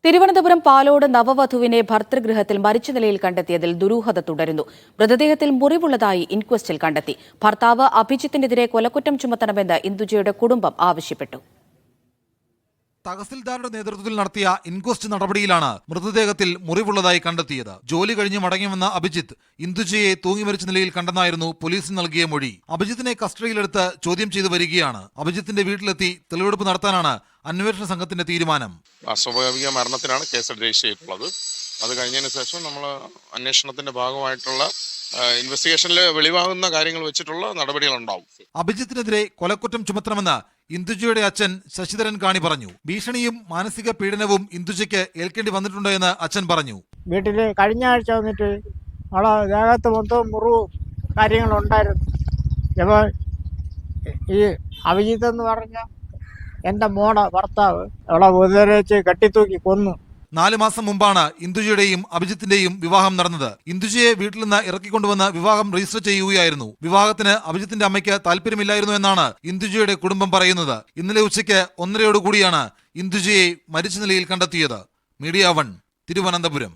തിരുവനന്തപുരം പാലോട് നവവധുവിനെ ഭർതൃഗൃഹത്തിൽ മരിച്ച നിലയിൽ കണ്ടെത്തിയതിൽ ദുരൂഹത തുടരുന്നു. മൃതദേഹത്തിൽ മുറിവുള്ളതായി ഇൻക്വസ്റ്റിൽ കണ്ടെത്തി. ഭർത്താവ് അഭിജിത്തിനെതിരെ കൊലക്കുറ്റം ചുമത്തണമെന്ന് ഇന്ദുജയുടെ കുടുംബം ആവശ്യപ്പെട്ടു. തഹസിൽദാരുടെ നേതൃത്വത്തിൽ നടത്തിയ ഇൻക്വസ്റ്റ് നടപടിയിലാണ് മൃതദേഹത്തിൽ മുറിവുള്ളതായി കണ്ടെത്തിയത്. ജോലി കഴിഞ്ഞ് മടങ്ങിവന്ന അഭിജിത്ത് ഇന്ദുജയെ തൂങ്ങി മരിച്ച നിലയിൽ കണ്ടെന്നായിരുന്നു പോലീസിന് നൽകിയ മൊഴി. അഭിജിത്തിനെ കസ്റ്റഡിയിലെടുത്ത് ചോദ്യം ചെയ്തു വരികയാണ്. അഭിജിത്തിന്റെ വീട്ടിലെത്തി തെളിവെടുപ്പ് നടത്താനാണ് അന്വേഷണ സംഘത്തിന്റെ തീരുമാനം. അസ്വാഭാവിക മരണത്തിനാണ് കേസ് രജിസ്റ്റർ ചെയ്തിട്ടുള്ളത്. അത് കഴിഞ്ഞതിന് ശേഷം നമ്മൾ അന്വേഷണത്തിന്റെ ഭാഗമായിട്ടുള്ള ഇൻവെസ്റ്റിഗേഷനിൽ വെളിവാകുന്ന കാര്യങ്ങൾ വെച്ചിട്ടുള്ള നടപടികളുണ്ടാവും. അഭിജിത്തിനെതിരെ കൊലക്കുറ്റം ചുമത്തണമെന്ന് ഇന്ദുജയുടെ അച്ഛൻ ശശിധരൻ കാണി പറഞ്ഞു. ഭീഷണിയും മാനസിക പീഡനവും ഇന്ദുജയ്ക്ക് ഏൽക്കേണ്ടി വന്നിട്ടുണ്ട് എന്ന് അച്ഛൻ പറഞ്ഞു. വീട്ടില് കഴിഞ്ഞ ആഴ്ച വന്നിട്ട് അവളെ ദേഹത്ത് മൊത്തം മുറിവും കാര്യങ്ങളുണ്ടായിരുന്നു. അപ്പോൾ ഈ അഭിജിത്ത് എന്ന് പറഞ്ഞ എൻ്റെ മോടെ ഭർത്താവ് അവളെ ഉപദ്രവിച്ച് കെട്ടിത്തൂക്കി കൊന്നു. 4 മാസം മുമ്പാണ് ഇന്ദുജയുടെയും അഭിജിത്തിന്റെയും വിവാഹം നടന്നത്. ഇന്ദുജയെ വീട്ടിൽ നിന്ന് ഇറക്കിക്കൊണ്ടുവന്ന് വിവാഹം രജിസ്റ്റർ ചെയ്യുകയായിരുന്നു. വിവാഹത്തിന് അഭിജിത്തിന്റെ അമ്മയ്ക്ക് താല്പര്യമില്ലായിരുന്നു എന്നാണ് ഇന്ദുജയുടെ കുടുംബം പറയുന്നത്. ഇന്നലെ ഉച്ചയ്ക്ക് 1:30 ഇന്ദുജയെ മരിച്ച നിലയിൽ കണ്ടെത്തിയത്. മീഡിയ 1 തിരുവനന്തപുരം.